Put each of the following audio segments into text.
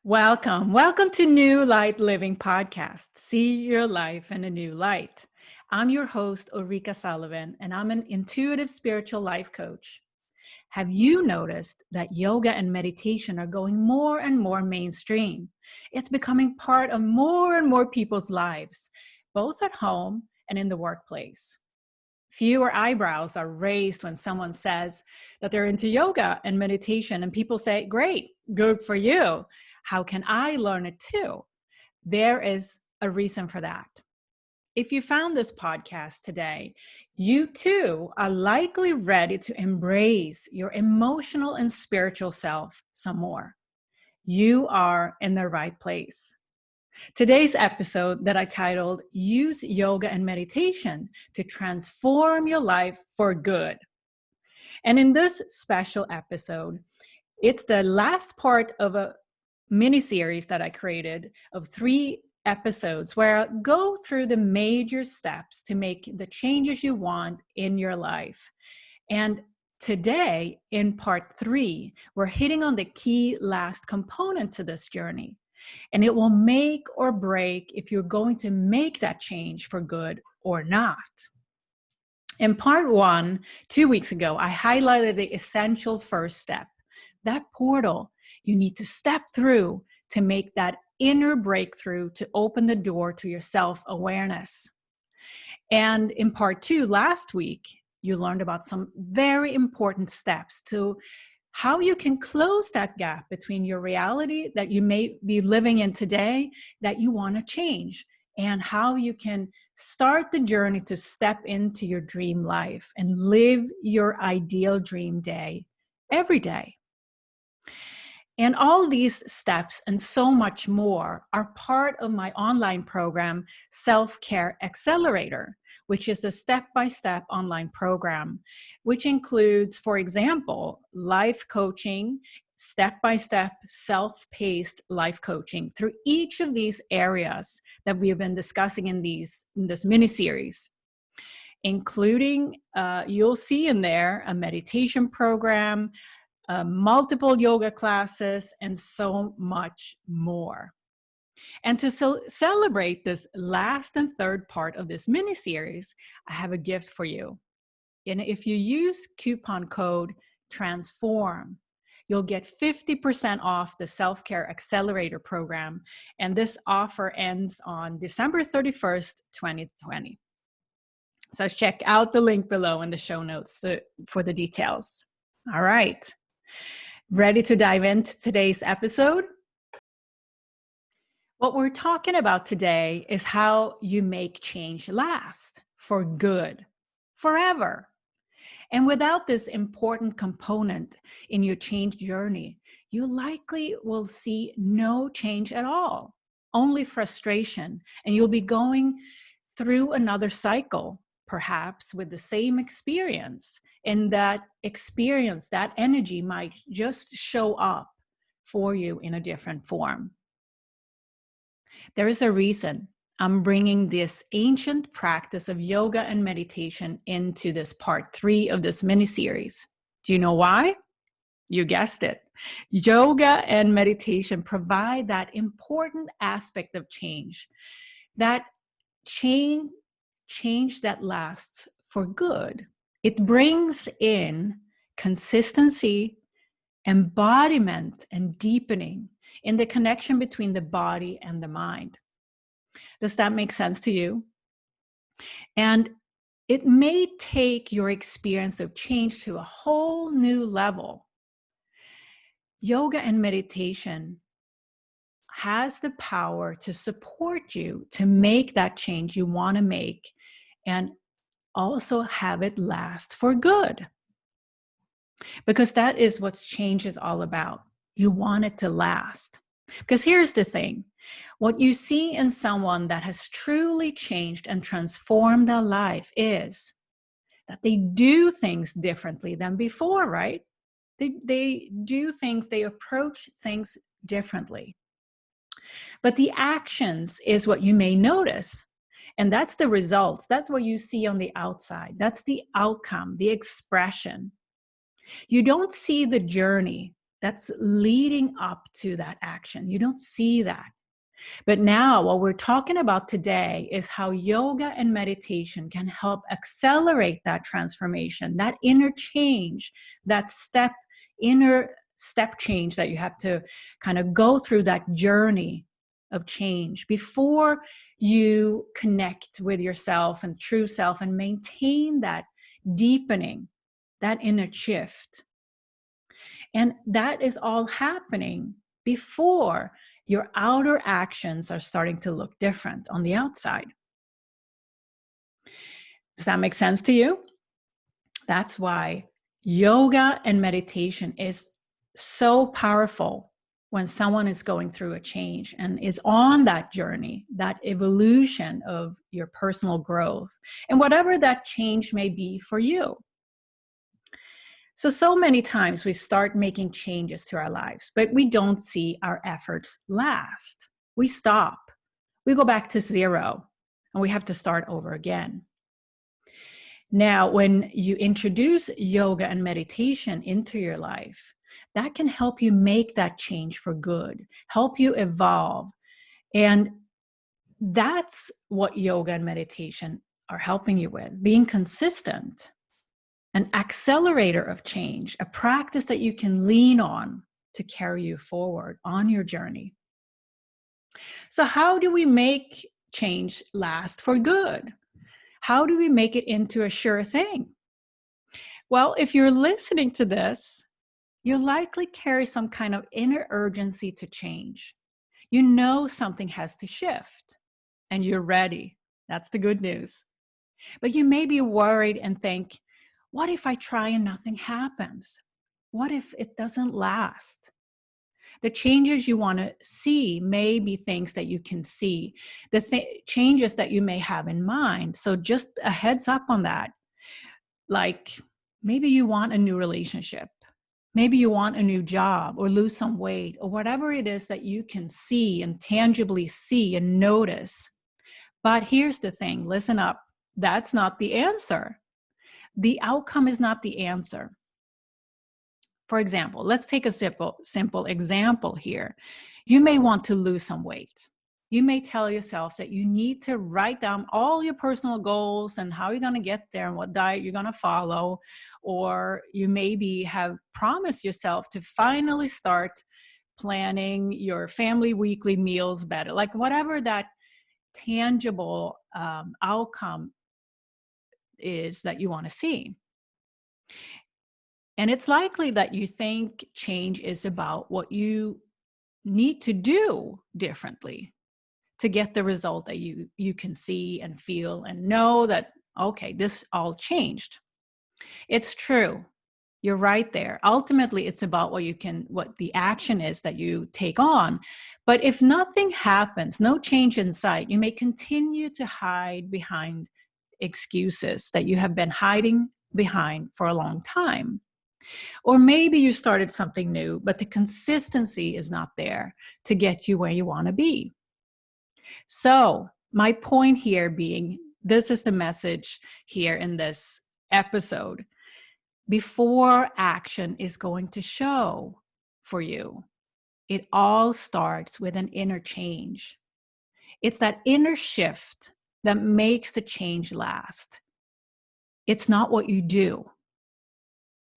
Welcome to New Light Living Podcast. See your life in a new light. I'm your host, Ulrika Sullivan, and I'm an intuitive spiritual life coach. Have you noticed that yoga and meditation are going more and more mainstream? It's becoming part of more and more people's lives, both at home and in the workplace. Fewer eyebrows are raised when someone says that they're into yoga and meditation, and people say, great, good for you. How can I learn it too? There is a reason for that. If you found this podcast today, you too are likely ready to embrace your emotional and spiritual self some more. You are in the right place. Today's episode that I titled, Use Yoga and Meditation to Transform Your Life for Good. And in this special episode, it's the last part of a mini-series that I created of 3 episodes where I go through the major steps to make the changes you want in your life. And today, in part 3, we're hitting on the key last component to this journey. And it will make or break if you're going to make that change for good or not. In part 1, 2 weeks ago, I highlighted the essential first step, that portal you need to step through to make that inner breakthrough to open the door to your self-awareness. And in part 2, last week, you learned about some very important steps to how you can close that gap between your reality that you may be living in today that you want to change, and how you can start the journey to step into your dream life and live your ideal dream day every day. And all these steps and so much more are part of my online program, Self-Care Accelerator, which is a step-by-step online program, which includes, for example, life coaching, step-by-step, self-paced life coaching through each of these areas that we have been discussing in this mini-series, including, you'll see in there a meditation program, multiple yoga classes, and so much more. And to celebrate this last and third part of this mini-series, I have a gift for you. And if you use coupon code TRANSFORM, you'll get 50% off the Self-Care Accelerator program. And this offer ends on December 31st, 2020. So check out the link below in the show notes for the details. All right. Ready to dive into today's episode? What we're talking about today is how you make change last for good, forever. And without this important component in your change journey, you likely will see no change at all, only frustration, and you'll be going through another cycle, perhaps with the same experience. And that experience, that energy might just show up for you in a different form. There is a reason I'm bringing this ancient practice of yoga and meditation into this part 3 of this mini-series. Do you know why? You guessed it. Yoga and meditation provide that important aspect of change, that change that lasts for good. It brings in consistency, embodiment, and deepening in the connection between the body and the mind. Does that make sense to you? And it may take your experience of change to a whole new level. Yoga and meditation has the power to support you to make that change you want to make and also have it last for good. Because that is what change is all about. You want it to last. Because here's the thing. What you see in someone that has truly changed and transformed their life is that they do things differently than before, right? They do things, they approach things differently. But the actions is what you may notice. And that's the results. That's what you see on the outside. That's the outcome, the expression. You don't see the journey that's leading up to that action. You don't see that. But now what we're talking about today is how yoga and meditation can help accelerate that transformation, that inner change, that inner step change that you have to kind of go through, that journey of change before you connect with yourself and true self and maintain that deepening, that inner shift. And that is all happening before your outer actions are starting to look different on the outside. Does that make sense to you? That's why yoga and meditation is so powerful when someone is going through a change and is on that journey, that evolution of your personal growth, and whatever that change may be for you. So many times we start making changes to our lives, but we don't see our efforts last. We stop. We go back to zero, and we have to start over again. Now, when you introduce yoga and meditation into your life, that can help you make that change for good, help you evolve. And that's what yoga and meditation are helping you with, being consistent, an accelerator of change, a practice that you can lean on to carry you forward on your journey. So how do we make change last for good? How do we make it into a sure thing? Well, if you're listening to this, you likely carry some kind of inner urgency to change. You know something has to shift, and you're ready. That's the good news. But you may be worried and think, what if I try and nothing happens? What if it doesn't last? The changes you want to see may be things that you can see, the changes that you may have in mind. So just a heads up on that. Like maybe you want a new relationship. Maybe you want a new job or lose some weight or whatever it is that you can see and tangibly see and notice. But here's the thing, listen up. That's not the answer. The outcome is not the answer. For example, let's take a simple example here. You may want to lose some weight. You may tell yourself that you need to write down all your personal goals and how you're going to get there and what diet you're going to follow. Or you maybe have promised yourself to finally start planning your family weekly meals better, like whatever that tangible outcome is that you want to see. And it's likely that you think change is about what you need to do differently to get the result that you can see and feel and know that, okay, this all changed. It's true. You're right there. Ultimately, it's about what the action is that you take on. But if nothing happens, no change in sight, you may continue to hide behind excuses that you have been hiding behind for a long time. Or maybe you started something new, but the consistency is not there to get you where you want to be. So my point here being, this is the message here in this episode. Before action is going to show for you, it all starts with an inner change. It's that inner shift that makes the change last. It's not what you do.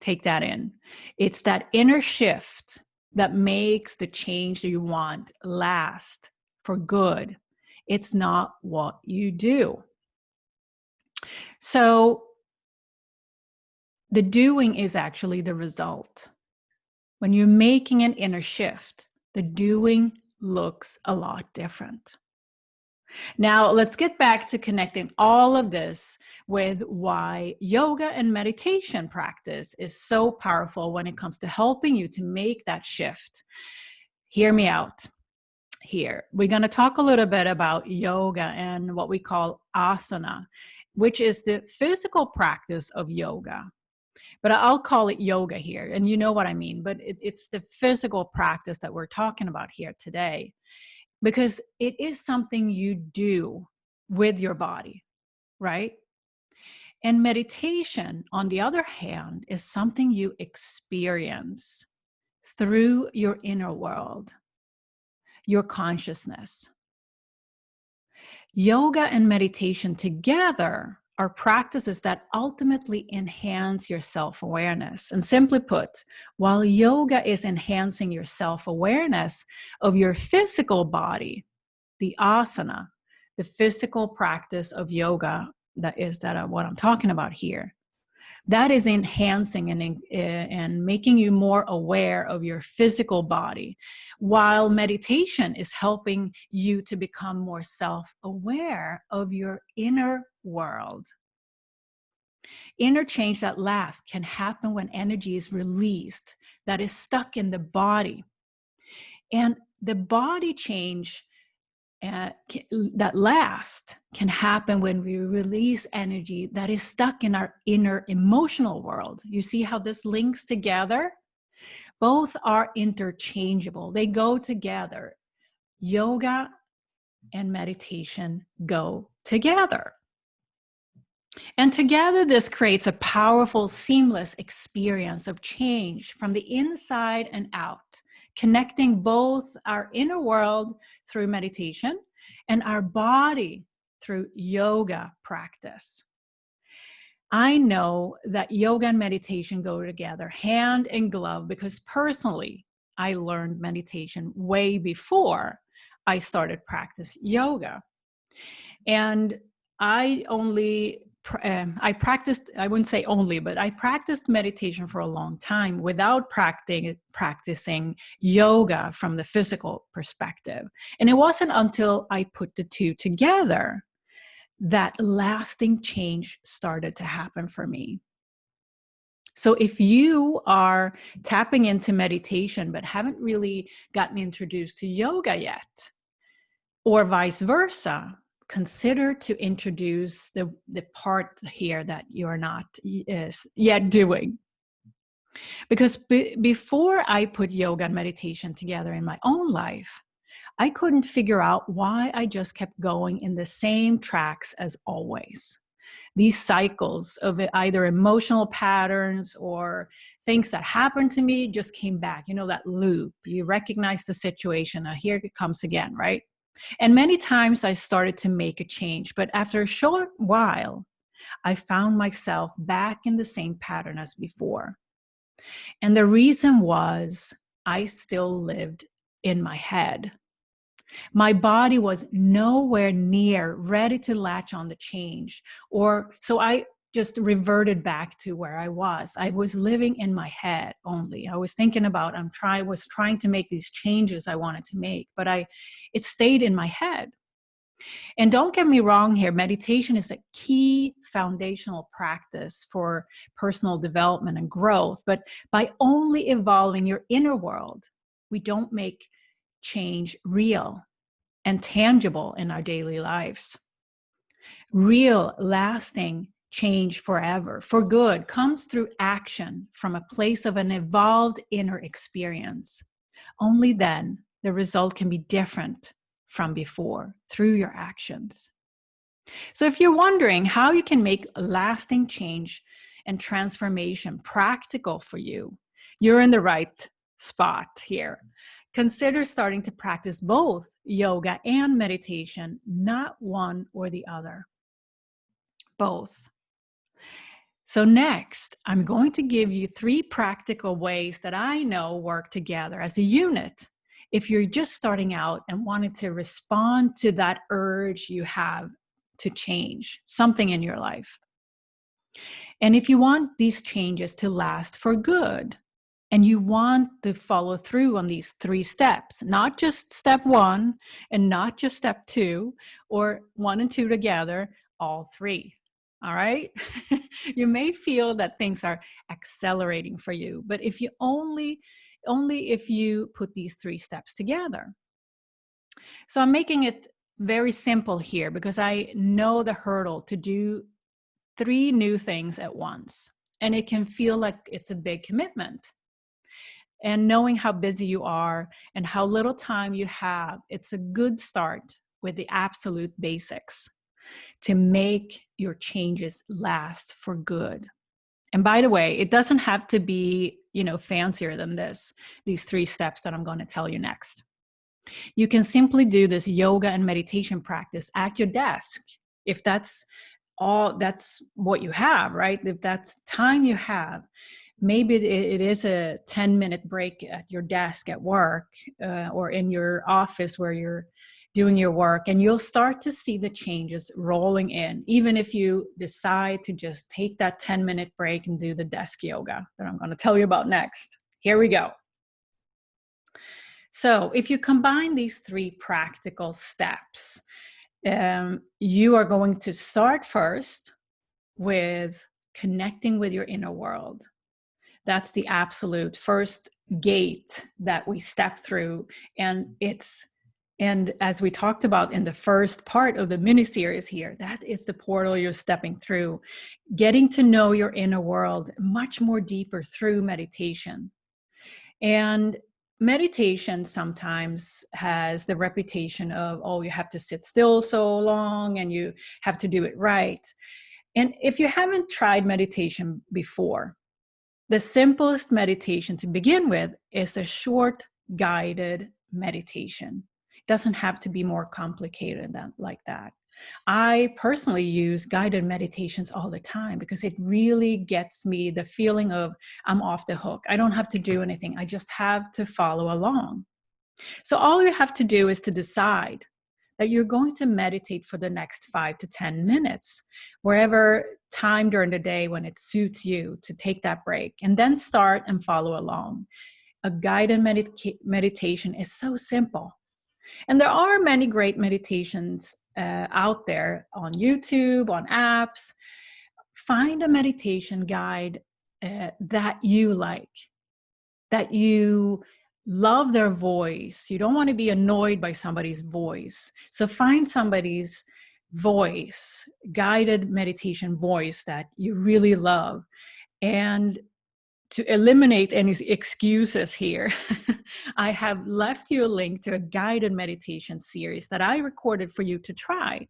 Take that in. It's that inner shift that makes the change that you want last for good. It's not what you do. So the doing is actually the result. When you're making an inner shift, the doing looks a lot different. Now, let's get back to connecting all of this with why yoga and meditation practice is so powerful when it comes to helping you to make that shift. Hear me out here. We're going to talk a little bit about yoga and what we call asana, which is the physical practice of yoga. But I'll call it yoga here, and you know what I mean. But it's the physical practice that we're talking about here today, because it is something you do with your body, right? And meditation, on the other hand, is something you experience through your inner world, your consciousness. Yoga and meditation together are practices that ultimately enhance your self-awareness. And simply put, while yoga is enhancing your self-awareness of your physical body, the asana, the physical practice of yoga, what I'm talking about here, that is enhancing and making you more aware of your physical body, while meditation is helping you to become more self-aware of your inner world. Inner change that lasts can happen when energy is released, that is stuck in the body. And the body change that last can happen when we release energy that is stuck in our inner emotional world. You see how this links together? Both are interchangeable. They go together. Yoga and meditation go together. And together, this creates a powerful, seamless experience of change from the inside and out, connecting both our inner world through meditation and our body through yoga practice. I know that yoga and meditation go together hand in glove because personally, I learned meditation way before I started practice yoga. And I practiced, I wouldn't say only, but I practiced meditation for a long time without practicing yoga from the physical perspective. And it wasn't until I put the two together that lasting change started to happen for me. So if you are tapping into meditation but haven't really gotten introduced to yoga yet, or vice versa, consider to introduce the part here that you're not yet doing. Because before I put yoga and meditation together in my own life, I couldn't figure out why I just kept going in the same tracks as always. These cycles of either emotional patterns or things that happened to me just came back. You know, that loop. You recognize the situation. Now here it comes again, right? And many times I started to make a change, but after a short while, I found myself back in the same pattern as before. And the reason was I still lived in my head. My body was nowhere near ready to latch on the change, so I just reverted back to where I was. I was living in my head only. I was thinking about, was trying to make these changes I wanted to make, but it stayed in my head. And don't get me wrong here, meditation is a key foundational practice for personal development and growth, but by only evolving your inner world, we don't make change real and tangible in our daily lives. Real, lasting change forever, for good, comes through action from a place of an evolved inner experience. Only then the result can be different from before through your actions. So if you're wondering how you can make lasting change and transformation practical for you, you're in the right spot here. Consider starting to practice both yoga and meditation, not one or the other, both. So next, I'm going to give you 3 practical ways that I know work together as a unit if you're just starting out and wanted to respond to that urge you have to change something in your life. And if you want these changes to last for good, and you want to follow through on these 3 steps, not just step 1 and not just step 2 or 1 and 2 together, all 3. All right. You may feel that things are accelerating for you, but if you only if you put these 3 steps together. So I'm making it very simple here because I know the hurdle to do 3 new things at once, and it can feel like it's a big commitment. And knowing how busy you are and how little time you have, it's a good start with the absolute basics to make your changes last for good. And by the way, it doesn't have to be fancier than this, these 3 steps that I'm going to tell you next. You can simply do this yoga and meditation practice at your desk. If that's what you have, right? If that's time you have, maybe it is a 10-minute break at your desk at work, or in your office where you're doing your work, and you'll start to see the changes rolling in, even if you decide to just take that 10-minute break and do the desk yoga that I'm going to tell you about next. Here we go. So if you combine these 3 practical steps, you are going to start first with connecting with your inner world. That's the absolute first gate that we step through. And as we talked about in the first part of the mini-series here, that is the portal you're stepping through, getting to know your inner world much more deeper through meditation. And meditation sometimes has the reputation of, you have to sit still so long and you have to do it right. And if you haven't tried meditation before, the simplest meditation to begin with is a short guided meditation. It doesn't have to be more complicated like that. I personally use guided meditations all the time because it really gets me the feeling of I'm off the hook. I don't have to do anything. I just have to follow along. So all you have to do is to decide that you're going to meditate for the next 5 to 10 minutes, wherever time during the day when it suits you to take that break, and then start and follow along. A guided meditation is so simple. And there are many great meditations out there on YouTube, on apps. Find a meditation guide that you like, that you love their voice. You don't want to be annoyed by somebody's voice. So find somebody's voice, guided meditation voice that you really love. And to eliminate any excuses here, I have left you a link to a guided meditation series that I recorded for you to try.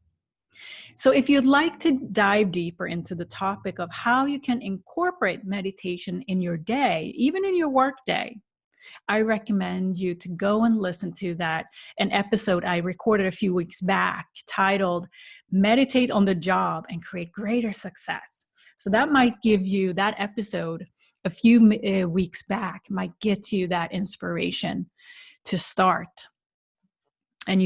So if you'd like to dive deeper into the topic of how you can incorporate meditation in your day, even in your work day, I recommend you to go and listen to an episode I recorded a few weeks back titled Meditate on the Job and Create Greater Success. So that episode a few weeks back might get you that inspiration to start. And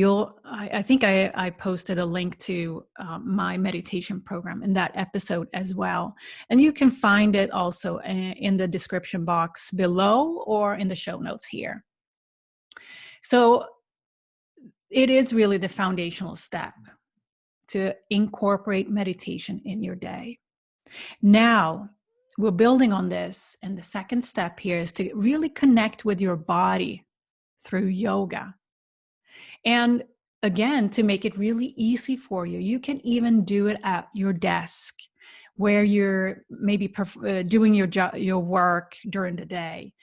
I think I posted a link to my meditation program in that episode as well. And you can find it also in the description box below or in the show notes here. So it is really the foundational step to incorporate meditation in your day. Now, we're building on this. And the second step here is to really connect with your body through yoga. And again, to make it really easy for you, you can even do it at your desk where you're maybe doing your work during the day.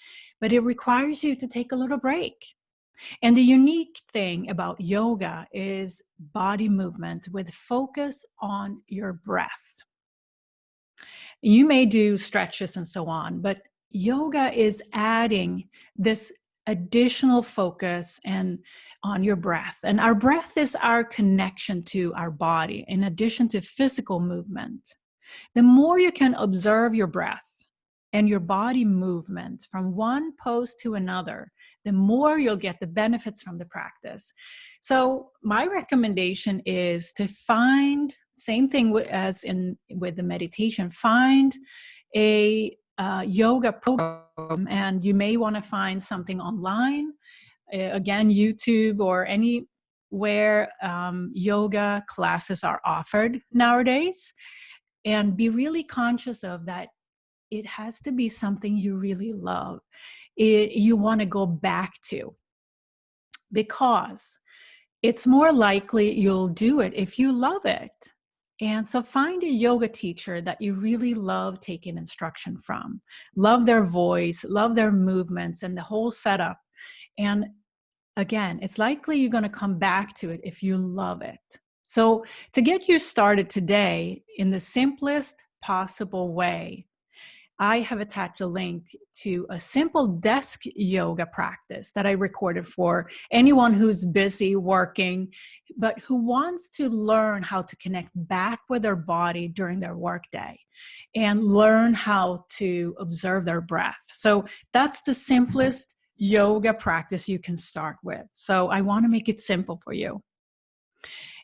But it requires you to take a little break. And the unique thing about yoga is body movement with focus on your breath. You may do stretches and so on, but yoga is adding this additional focus and on your breath. And our breath is our connection to our body in addition to physical movement. The more you can observe your breath and your body movement from one pose to another, the more you'll get the benefits from the practice. So my recommendation is to find, same thing as with the meditation, find a yoga program, and you may want to find something online, again, YouTube or anywhere yoga classes are offered nowadays, and be really conscious of that. It has to be something you really love. You want to go back to, because it's more likely you'll do it if you love it. And so find a yoga teacher that you really love taking instruction from, love their voice, love their movements and the whole setup. And again, it's likely you're going to come back to it if you love it. So to get you started today in the simplest possible way, I have attached a link to a simple desk yoga practice that I recorded for anyone who's busy working, but who wants to learn how to connect back with their body during their workday and learn how to observe their breath. So that's the simplest yoga practice you can start with. So I want to make it simple for you.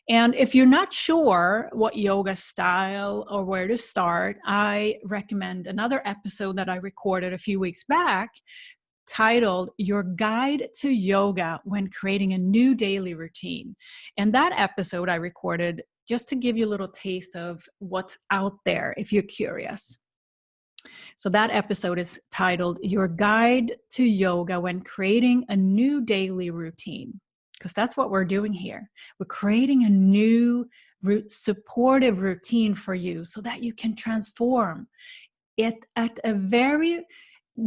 And if you're not sure what yoga style or where to start, I recommend another episode that I recorded a few weeks back titled Your Guide to Yoga When Creating a New Daily Routine. And that episode I recorded just to give you a little taste of what's out there if you're curious. So that episode is titled Your Guide to Yoga When Creating a New Daily Routine, because that's what we're doing here. We're creating a new supportive routine for you so that you can transform it at a very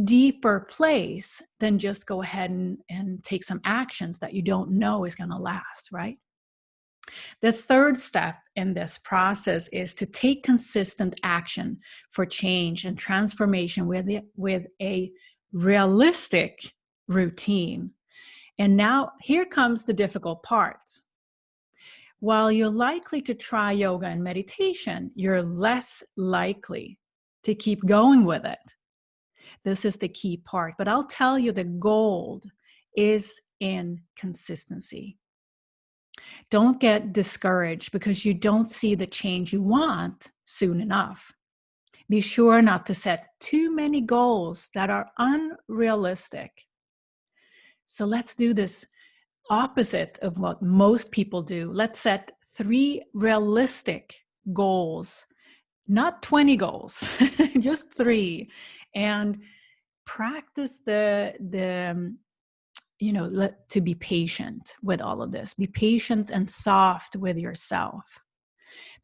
deeper place than just go ahead and take some actions that you don't know is going to last, right? The third step in this process is to take consistent action for change and transformation with a realistic routine. And now here comes the difficult part. While you're likely to try yoga and meditation, you're less likely to keep going with it. This is the key part. But I'll tell you the gold is in consistency. Don't get discouraged because you don't see the change you want soon enough. Be sure not to set too many goals that are unrealistic. So let's do this opposite of what most people do. Let's set 3 realistic goals, not 20 goals, just 3, and practice to be patient with all of this. Be patient and soft with yourself.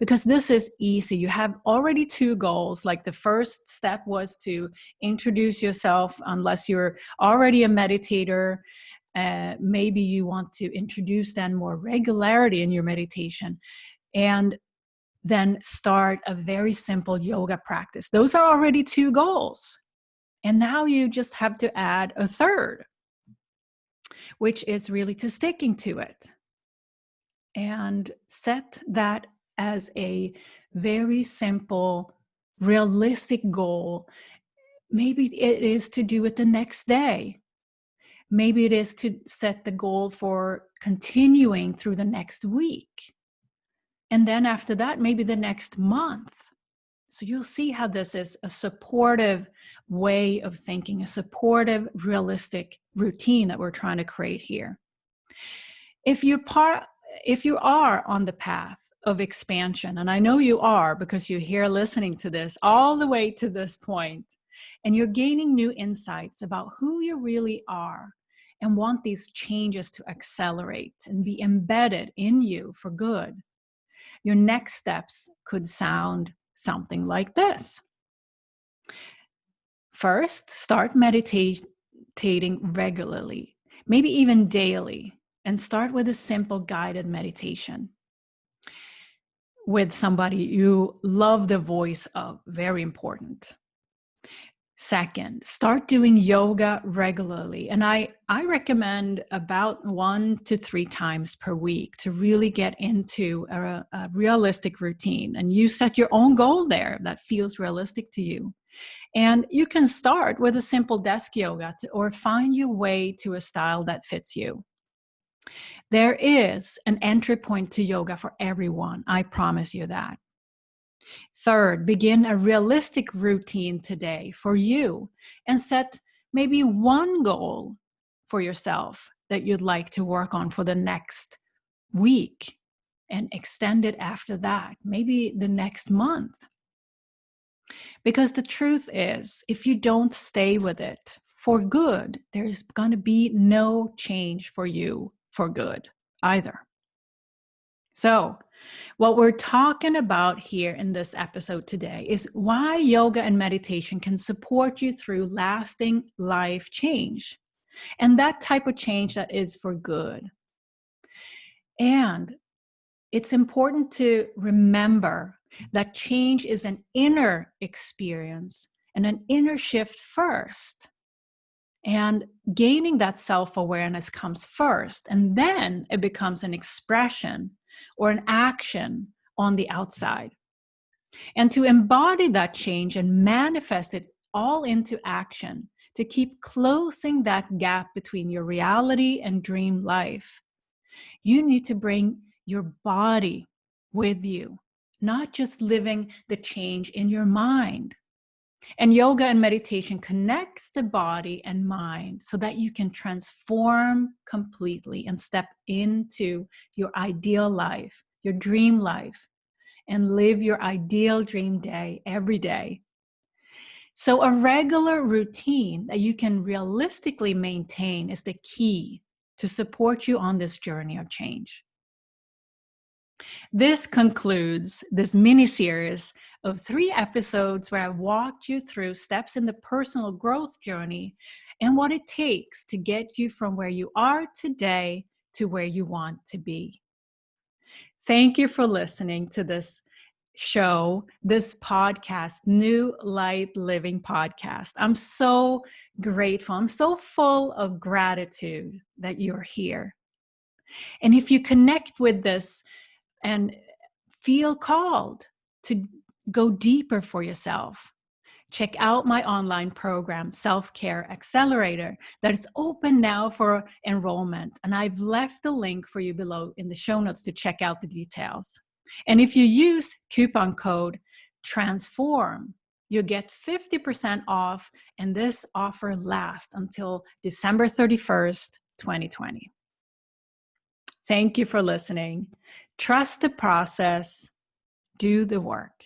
Because this is easy. You have already 2 goals. Like the first step was to introduce yourself, unless you're already a meditator. Maybe you want to introduce then more regularity in your meditation. And then start a very simple yoga practice. Those are already 2 goals. And now you just have to add a third, which is really to sticking to it. And set that as a very simple, realistic goal. Maybe it is to do it the next day. Maybe it is to set the goal for continuing through the next week. And then after that, maybe the next month. So you'll see how this is a supportive way of thinking, a supportive, realistic routine that we're trying to create here. If you are on the path of expansion, and I know you are because you're here listening to this all the way to this point, and you're gaining new insights about who you really are and want these changes to accelerate and be embedded in you for good, your next steps could sound something like this. First, start meditating regularly, maybe even daily, and start with a simple guided meditation with somebody you love the voice of. Very important. Second, start doing yoga regularly. And I recommend about 1 to 3 times per week to really get into a realistic routine. And you set your own goal there that feels realistic to you. And you can start with a simple desk yoga or find your way to a style that fits you. There is an entry point to yoga for everyone. I promise you that. Third, begin a realistic routine today for you and set maybe 1 goal for yourself that you'd like to work on for the next week and extend it after that, maybe the next month. Because the truth is, if you don't stay with it for good, there's going to be no change for you for good either. So, what we're talking about here in this episode today is why yoga and meditation can support you through lasting life change, and that type of change that is for good. And it's important to remember that change is an inner experience and an inner shift first. And gaining that self-awareness comes first, and then it becomes an expression or an action on the outside. And to embody that change and manifest it all into action, to keep closing that gap between your reality and dream life, you need to bring your body with you, not just living the change in your mind. And yoga and meditation connects the body and mind so that you can transform completely and step into your ideal life, your dream life, and live your ideal dream day every day. So a regular routine that you can realistically maintain is the key to support you on this journey of change. This concludes this mini-series of 3 episodes where I walked you through steps in the personal growth journey and what it takes to get you from where you are today to where you want to be. Thank you for listening to this show, this podcast, New Light Living Podcast. I'm so grateful. I'm so full of gratitude that you're here. And if you connect with this and feel called to go deeper for yourself, check out my online program, Self-Care Accelerator, that is open now for enrollment. And I've left the link for you below in the show notes to check out the details. And if you use coupon code TRANSFORM, you get 50% off, and this offer lasts until December 31st, 2020. Thank you for listening. Trust the process. Do the work.